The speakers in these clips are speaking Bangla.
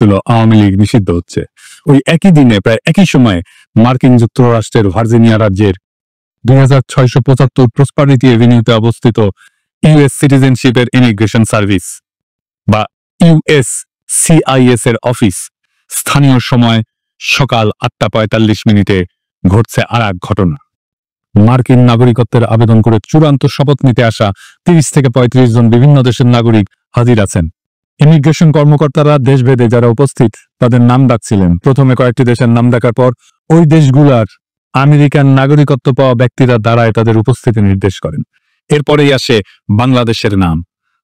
আওয়ামী লীগ নিষিদ্ধ হচ্ছে। ওই একই দিনে প্রায় একই সময়ে মার্কিন যুক্তরাষ্ট্রের ভার্জিনিয়া রাজ্যের 2675 প্রসপারিটি এভিনিউতে অবস্থিত ইউএস সিটিজেনশিপের ইমিগ্রেশন সার্ভিস বা USCIS এর অফিস স্থানীয় সময় সকাল 8:45 ঘটছে আর এক ঘটনা। মার্কিন নাগরিকত্বের আবেদন করে চূড়ান্ত শপথ নিতে আসা 30 থেকে 35 জন বিভিন্ন দেশের নাগরিক হাজির আছেন। ইমিগ্রেশন কর্মকর্তারা দেশভেদে যারা উপস্থিত তাদের নাম ডাকছিলেন। প্রথমে কয়েকটি দেশের নাম ডাকার পর ওই দেশগুলার আমেরিকান নাগরিকত্ব পাওয়া ব্যক্তিরা দাঁড়ায় তাদের উপস্থিতি নির্দেশ করেন। এরপরেই আসে বাংলাদেশের নাম।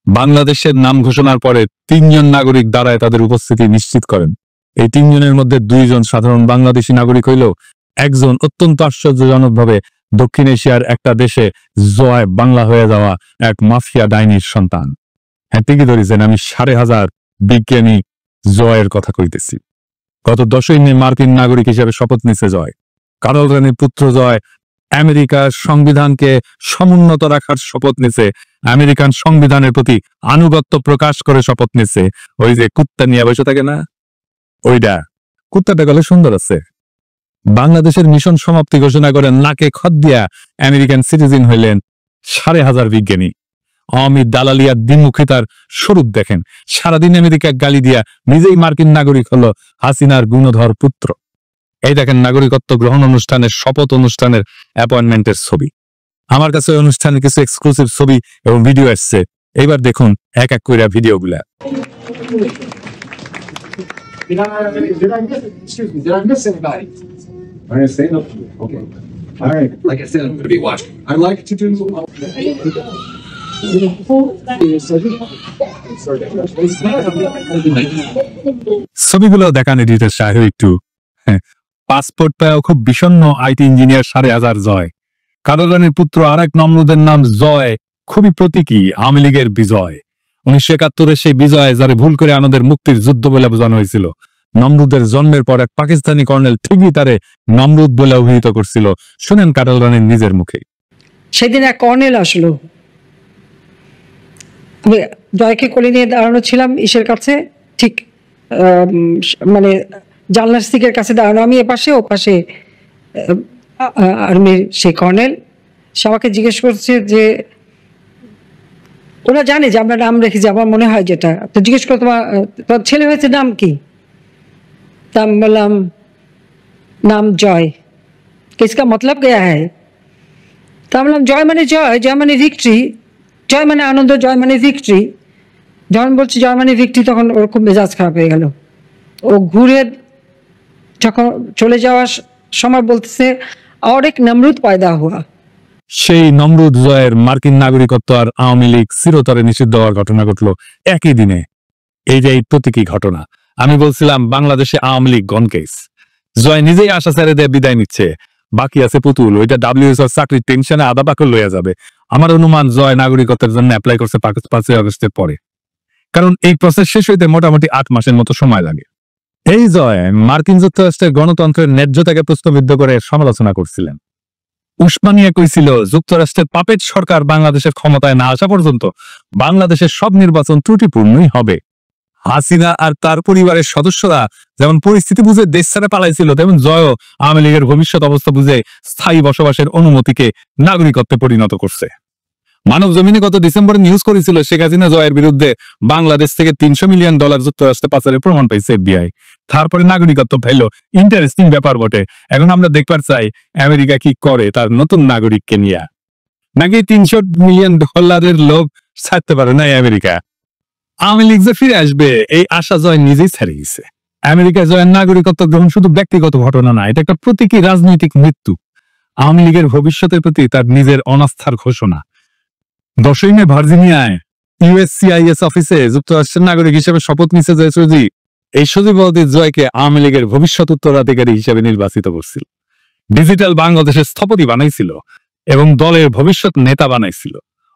বাংলাদেশের নাম ঘোষণার পরে 3 জন নাগরিক দাঁড়ায় তাদের উপস্থিতি নিশ্চিত করেন। এই 3 জনের মধ্যে 2 জন সাধারণ বাংলাদেশি নাগরিক হইলেও একজন অত্যন্ত আশ্চর্যজনকভাবে দক্ষিণ এশিয়ার একটা দেশে জয় বাংলা হয়ে যাওয়া এক মাফিয়া ডাইনির সন্তান। হ্যাঁ, ঠিকই ধরেছেন, আমি 5,500 বিজ্ঞানী জয়ের কথা কইতেছি। গত 10ই মে মার্কিন নাগরিক হিসেবে শপথ নিছে জয়। কারল রানীর পুত্র জয় আমেরিকার সংবিধানকে সমুন্নত রাখার শপথ নিছে, আমেরিকান সংবিধানের প্রতি আনুগত্য প্রকাশ করে শপথ নিছে। ওই যে কুত্তা নিয়ে বসে থাকে না, ওইটা কুত্তাটা গলে সুন্দর আছে। বাংলাদেশের মিশন সমাপ্তি ঘোষণা করে নাকে খত দিয়া আমেরিকান সিটিজেন হইলেন 5,500 বিজ্ঞানী। আওয়ামী দালালিয়ার দ্বিমুখিতার স্বরূপ দেখেন। সারাদিন আমেরিকা গালি দিয়া নিজেই মার্কিন নাগরিক হলো হাসিনার গুণধর পুত্র। এই দেখেন নাগরিকত্ব গ্রহণ অনুষ্ঠানের শপথ অনুষ্ঠানের অ্যাপয়েন্টমেন্টের ছবি। আমার কাছে ওই অনুষ্ঠানের কিছু এক্সক্লুসিভ ছবি এবং ভিডিও আসছে। এইবার দেখুন এক এক করে ভিডিওগুলা। ছবিগুলো দেখান এডিটর সাহেব একটু। পাসপোর্ট পেয়েও খুব বিষণ্ণ আইটি ইঞ্জিনিয়ার 5,500 জয়। কারল রানীর পুত্র আর এক নমরুদের নাম জয় খুবই প্রতীকী আওয়ামী লীগের বিজয়। 1971 সেই বিজয় যারে ভুল করে আমাদের মুক্তির যুদ্ধ বলে বোঝানো হয়েছিল। নমরুদের জন্মের পর এক পাকিস্তানি কর্নেল ঠিকই তারে নমরুদ বলে অভিহিত করছিল। শুনেন কারল রানীর নিজের মুখে। সেদিন এক কর্নেল আসলো, আমি জয়কে কোলে নিয়ে দাঁড়ানো ছিলাম ইসের কাছে, ঠিক মানে জানলার স্টিকের কাছে দাঁড়ানো, আমি এপাশে ও পাশে আর্মির সেই কর্নেল। সে আমাকে জিজ্ঞেস করছে যে ওরা জানে যে আমরা নাম রেখেছি, আমার মনে হয় যেটা, তো জিজ্ঞেস করো তোমার ছেলে হয়েছে নাম কি? তা আমি বললাম নাম জয়। কিসকা মতলব গয়া হ্যায়? তা বললাম জয় মানে জয়, জয় মানে ভিক্টরি, জয় মানে আনন্দ, জয় মানে ভিক্টরি। যখন বলছি জয় মানে ভিক্টরি তখন ওর খুব মেজাজ খারাপ হয়ে গেল। ও ঘুরে যখন চলে যাওয়ার সময় বলতেছে আর এক নমরুদ পয়দা হওয়া। সেই নমরুদ জয়ের মার্কিন নাগরিকত্ব আর আওয়ামী লীগ চিরতরে নিষিদ্ধ হওয়ার ঘটনা ঘটলো একই দিনে। এই যে এই প্রতীকী ঘটনা। আমি বলছিলাম বাংলাদেশে আওয়ামী লীগ গন কেস। জয় নিজেই আশা ছেড়ে দিয়ে বিদায় নিচ্ছে, বাকি আছে পুতুল। ওইটা WHO চাকরির টেনশনে আধা পাকড় লইয়া যাবে। আমার অনুমান জয় নাগরিকত্বের জন্য অ্যাপ্লাই করছে 5ই আগস্টের পরে, কারণ এই প্রসেস শেষ হইতে মোটামুটি 8 মাসের মতো সময় লাগে। এই জয় মার্কিন যুক্তরাষ্ট্রের গণতন্ত্রের ন্যায্যতাকে প্রশ্নবিদ্ধ করে সমালোচনা করছিলেন। উসমানিয়া কইছিল যুক্তরাষ্ট্রের পাপেট সরকার বাংলাদেশের ক্ষমতায় না আসা পর্যন্ত বাংলাদেশের সব নির্বাচন ত্রুটিপূর্ণই হবে। হাসিনা আর তার পরিবারের সদস্যরা যেমন পরিস্থিতি বুঝে দেশ ছেড়ে পালাইছিল, তেমন জয়ও আওয়ামী লীগের ভবিষ্যৎ অবস্থা বুঝে স্থায়ী বসবাসের অনুমতিকে নাগরিকত্বে পরিণত করছে। মানব জমিনে গত ডিসেম্বরে নিউজ করেছিল শেখ হাসিনা জয়ের বিরুদ্ধে বাংলাদেশ থেকে $300 মিলিয়ন যুক্তরাষ্ট্রে পাচারের প্রমাণ পাইছে FBI। তারপরে নাগরিকত্ব পাইলো। ইন্টারেস্টিং ব্যাপার বটে। এখন আমরা দেখবার চাই আমেরিকা কি করে তার নতুন নাগরিককে নিয়ে। নাকি $300 মিলিয়ন লোভ ছাড়তে পারে না আমেরিকা। আওয়ামী লীগ যে ফিরে আসবে এই আশা জয় নিজেই ছেড়ে গেছে। আমেরিকা জয়ের নাগরিকত্ব গ্রহণ শুধু ব্যক্তিগত ঘটনা না, এটা একটা প্রতীকী রাজনৈতিক মৃত্যু। আওয়ামী লীগের ভবিষ্যতের প্রতি তার নিজের অনাস্থার ঘোষণা। 10ই মে ভার্জিনিয়ায় USCIS অফিসে যুক্তরাষ্ট্রের নাগরিক হিসেবে শপথ নিছে জয় চৌধুরী। এই সজীবতী জয়কে আওয়ামী লীগের ভবিষ্যৎ উত্তরাধিকারী হিসেবে নির্বাচিত করছিল, ডিজিটাল বাংলাদেশের স্থপতি বানাইছিল এবং দলের ভবিষ্যৎ নেতা বানাইছিল।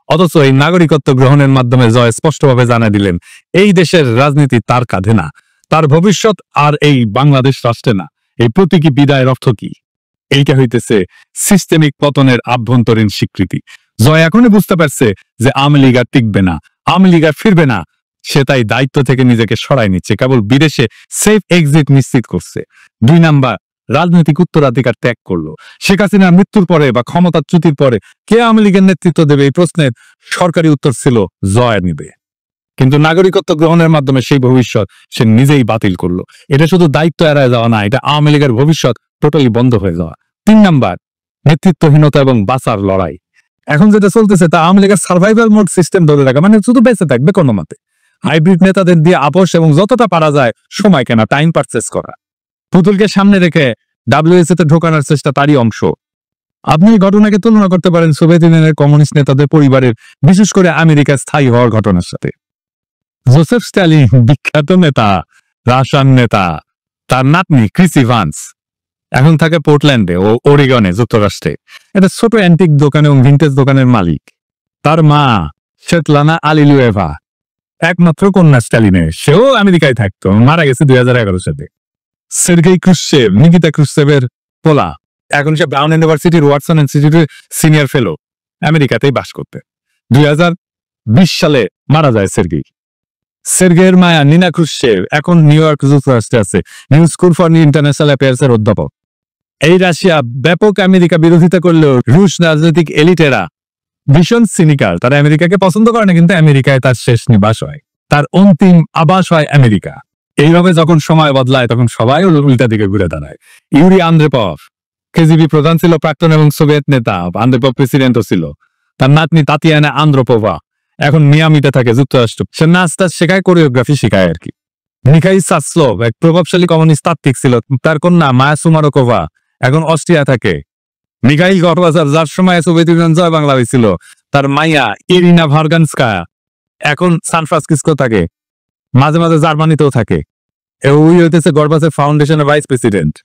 অথচ এই নাগরিকত্ব গ্রহণের মাধ্যমে জয় স্পষ্টভাবে জানা দিলেন এই দেশের রাজনীতি তার কাঁধে না, তার ভবিষ্যৎ আর এই বাংলাদেশ রাষ্ট্রে না। এই প্রতীকী বিদায়ের অর্থ কি? এইটা হইতেছে সিস্টেমিক পতনের আভ্যন্তরীণ স্বীকৃতি। জয় এখনই বুঝতে পারছে যে আওয়ামী লীগ আর টিকবে না, আওয়ামী লীগ আর ফিরবে না। সে তাই দায়িত্ব থেকে নিজেকে সরাই নিচ্ছে, কেবল বিদেশে সেফ এক্সিট নিশ্চিত করছে। 2 নাম্বার, রাজনৈতিক উত্তরাধিকার ত্যাগ করলো। শেখ হাসিনার মৃত্যুর পরে বা ক্ষমতাচ্যুতির পরে কে আওয়ামী লীগের নেতৃত্ব দেবে, এই প্রশ্নের সরকারি উত্তর ছিল জয় নিবে। কিন্তু নাগরিকত্ব গ্রহণের মাধ্যমে সেই ভবিষ্যৎ সে নিজেই বাতিল করলো। এটা শুধু দায়িত্ব এড়ায় যাওয়া না, এটা আওয়ামী লীগের ভবিষ্যৎ টোটালি বন্ধ হয়ে যাওয়া। 3 নাম্বার, নেতৃত্বহীনতা এবং বাঁচার লড়াই। এখন যেটা চলতেছে তা আওয়ামী লীগের সার্ভাইভাল মোড সিস্টেম ধরে রাখা, মানে শুধু বেঁচে থাকবে কোনো মতে। হাইব্রিড নেতাদের দিয়ে আপোষ এবং যতটা পারা যায় সময় কেনা, টাইম পারচেস করা। পুতুলকে সামনে রেখে ডাব্লিউএসএ তে ঢোকানোর চেষ্টা তারই অংশ। আপনি এই ঘটনাকে তুলনা করতে পারেন সোভিয়েত ইউনিয়নের কমিউনিস্ট নেতাদের পরিবারের, বিশেষ করে আমেরিকা স্থায়ী হওয়ার ঘটনার সাথে। জোসেফ স্ট্যালিন বিখ্যাত নেতা, রাশিয়ান নেতা, তার নাতনি ক্রিস ইভান্স এখন থাকে পোর্টল্যান্ডে ও ওরিগনে, যুক্তরাষ্ট্রে। এটা ছোট অ্যান্টিক দোকান এবং ভিন্টেজ দোকানের মালিক। তার মা শেতলানা আলিলুয়েভা একমাত্র কন্যা স্ট্যালিনের, সেও আমেরিকায় থাকতো, মারা গেছে 2011 সালে। সের্গেই ক্রুশ্চেভ, নিকিতা ক্রুশ্চেভের পোলা, এখন সে ব্রাউন ইউনিভার্সিটির ওয়াটসন ইনস্টিটিউটের সিনিয়র ফেলো, আমেরিকাতেই বাস করতে। 2020 সালে মারা যায় সের্গেই। সের্গের মায়া নিনা ক্রুশ্চেভ এখন নিউ ইয়র্ক, যুক্তরাষ্ট্রে আছে, নিউ স্কুল ফর ইন্টারন্যাশনাল অ্যাফেয়ার্সের অধ্যাপক। এই রাশিয়া ব্যাপক আমেরিকা বিরোধিতা করলেও রুশ রাজনৈতিক এলিটেরা ভীষণ সিনিক্যাল। তারা আমেরিকাকে পছন্দ করে না, কিন্তু আমেরিকায় তার শেষ নিবাস হয়, তার অন্তিম আবাস হয় আমেরিকা। এইভাবে যখন সময় বদলায় তখন সবাই উল্টা দিকে ঘুরে দাঁড়ায়। ইউরি আন্দ্রেপভ কেজিবি প্রধান ছিল, প্রাক্তন এবং সোভিয়েত নেতা। আন্দ্রেপভ প্রেসিডেন্টও ছিল। তার নাতনি তাতিয়ানা আন্দ্রোপোভা এখন মিয়ামিতে থাকে, যুক্তরাষ্ট্র। সে নাচ টাচ শেখায়, কোরিওগ্রাফি শেখায় আর কি। মিখাইল সাসলোভ এক প্রভাবশালী কমিউনিস্ট তাত্ত্বিক ছিল। তার কন্যা মায়া সুমারোকোভা এখন অস্ট্রিয়া থাকে। মিখাইল গডবাজার, যার সময় সোভিয়েত ইউনিয়ন জয় বাংলা হয়েছিল, তার মাইয়া ইরিনা ভার্গানস্কায়া এখন সান ফ্রান্সিসকো থাকে, মাঝে মাঝে জার্মানিতেও থাকে। ওই হইতেছে গডবাজার ফাউন্ডেশনের ভাইস প্রেসিডেন্ট।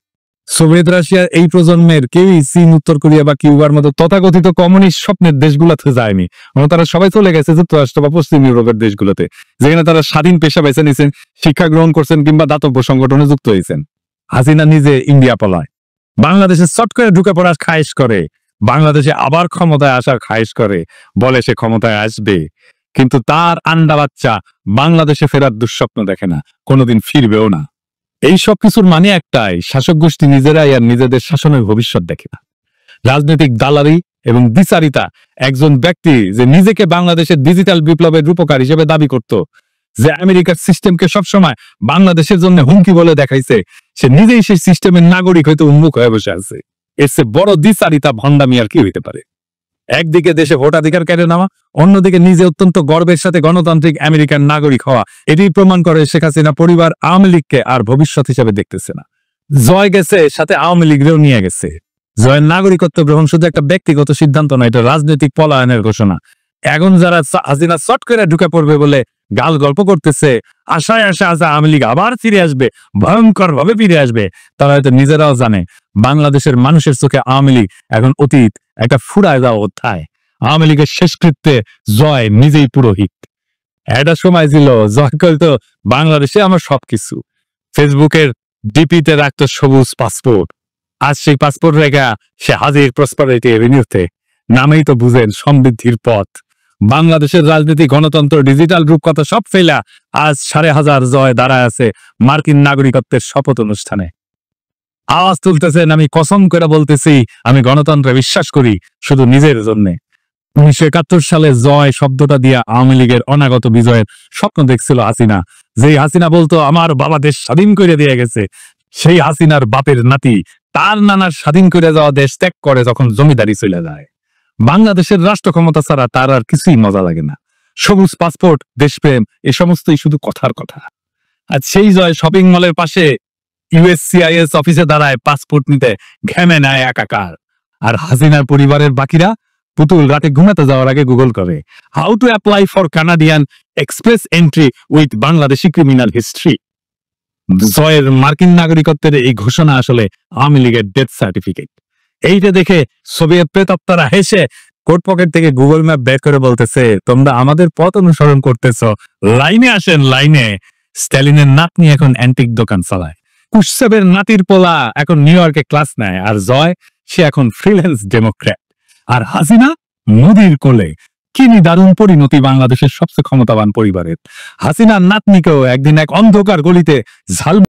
সোভিয়েত রাশিয়ার এই প্রজন্মের কেউই চীন, উত্তর কোরিয়া বা কিউবার মতো তথাকথিত কমিউনিস্ট স্বপ্নের দেশগুলোতে যায়নি। তারা সবাই চলে গেছে যুক্তরাষ্ট্র বা পশ্চিম ইউরোপের দেশগুলোতে, যেখানে তারা স্বাধীন পেশা বেছে নিয়েছেন, শিক্ষা গ্রহণ করছেন কিংবা দাতব্য সংগঠনে যুক্ত হয়েছেন। হাসিনা নিজে ইন্ডিয়া পলায়, বাংলাদেশে চট করে ঢুকে পড়ার খায়েশ করে, বাংলাদেশে আবার ক্ষমতায় আসার খায়েশ করে, বলে সে ক্ষমতায় আসবে, কিন্তু তার আন্ডা বাচ্চা বাংলাদেশে ফেরার দুঃস্বপ্ন দেখে না, কোনোদিন ফিরবেও না। এই সব কিছুর মানে একটাই, শাসক গোষ্ঠী নিজেরাই আর নিজেদের শাসনের ভবিষ্যৎ দেখে না। রাজনৈতিক দালালি এবং দ্বিচারিতা। একজন ব্যক্তি যে নিজেকে বাংলাদেশের ডিজিটাল বিপ্লবের রূপকার হিসেবে দাবি করত, যে আমেরিকার সিস্টেমকে সবসময় বাংলাদেশের জন্য হুমকি বলে দেখাইছে, সে নিজেই সেই সিস্টেমের নাগরিক হইতে উন্মুখ হয়ে বসে আছে। এর চেয়ে বড় দ্বিচারিতা, ভণ্ডামি আর কি হইতে পারে? একদিকে দেশে ভোটাধিকার কেড়ে নেওয়া, অন্যদিকে নিজে অত্যন্ত গর্বের সাথে গণতান্ত্রিক আমেরিকান নাগরিক হওয়া। এটি প্রমাণ করে শেখ হাসিনা পরিবার আওয়ামী লীগকে আর ভবিষ্যৎ হিসেবে দেখতেছে না। জয় গেছে, সাথে আওয়ামী লীগেও নিয়ে গেছে। জয়ের নাগরিকত্ব গ্রহণ শুধু একটা ব্যক্তিগত সিদ্ধান্ত নয়, এটা রাজনৈতিক পলায়নের ঘোষণা। এখন যারা হাসিনা চট করে ঢুকে পড়বে বলে গাল গল্প করতেছে, আশায় আশা আছে আওয়ামী লীগ আবার ফিরে আসবে, ভয়ঙ্কর ভাবে ফিরে আসবে, তারা হয়তো নিজেরাও জানে বাংলাদেশের মানুষের চোখে আওয়ামী লীগ এখন অতীত, একটা ফুরায় যাওয়া অধ্যায়। আওয়ামী লীগের শেষকৃত্যে জয় নিজেই পুরোহিত। একটা সময় ছিল জয় কইতো বাংলাদেশে আমার সবকিছু, ফেসবুকের ডিপিতে রাখতো সবুজ পাসপোর্ট। আজ সেই পাসপোর্ট রেখা সে হাজির প্রসপারিটি এভিনিউতে, নামেই তো বুঝেন সমৃদ্ধির পথ। বাংলাদেশের রাজনীতি, গণতন্ত্র, ডিজিটাল রূপকথা সব ফেলা আজ 5,500 জয় দাঁড়ায় আছে মার্কিন নাগরিকত্বের শপথ অনুষ্ঠানে। আওয়াজ তুলতেছেন, আমি কসম করে বলতেছি আমি গণতন্ত্রে বিশ্বাস করি শুধু নিজের জন্য। 1971 সালে জয় শব্দটা দিয়া আওয়ামী লীগের অনাগত বিজয়ের স্বপ্ন দেখছিল হাসিনা। যেই হাসিনা বলতো আমার বাবা দেশ স্বাধীন করে দিয়ে গেছে, সেই হাসিনার বাপের নাতি তার নানার স্বাধীন করে যাওয়া দেশ ত্যাগ করে যখন জমিদারি চলে যায়। বাংলাদেশের রাষ্ট্র ক্ষমতা ছাড়া তার আর কিছুই মজা লাগে না। সবুজ পাসপোর্ট, দেশপ্রেম, এ সমস্তই শুধু কথার কথা। আর সেই জয় শপিং মলের পাশে ইউএসসিআইএস অফিসে দাঁড়ায় পাসপোর্ট নিতে, ঘেমে নেয় একাকার। আর হাসিনার পরিবারের বাকিরা পুতুল রাতে ঘুমাতে যাওয়ার আগে গুগল করে how to apply for Canadian express entry with Bangladeshi criminal history. জয়ের মার্কিন নাগরিকত্বের এই ঘোষণা আসলে আওয়ামী লীগের ডেথ সার্টিফিকেট। এইটা দেখে সোভিয়েত প্রেতাত্মারা হেসে কোট পকেট থেকে গুগল ম্যাপ বের করে বলতেছে, তোমরা আমাদের পথ অনুসরণ করতেছ, লাইনে আসেন লাইনে। স্ট্যালিনের নাতনি এখন অ্যান্টিক দোকান চালায়, কুশসেবের নাতির পোলা এখন নিউ ইয়র্কে ক্লাস নেয়, আর জয় সে এখন ফ্রিল্যান্স ডেমোক্র্যাট। আর হাসিনা মোদির কোলে কি দারুণ পরিণতি বাংলাদেশের সবচেয়ে ক্ষমতাবান পরিবারের। হাসিনার নাতনিকেও একদিন এক অন্ধকার গলিতে ঝাল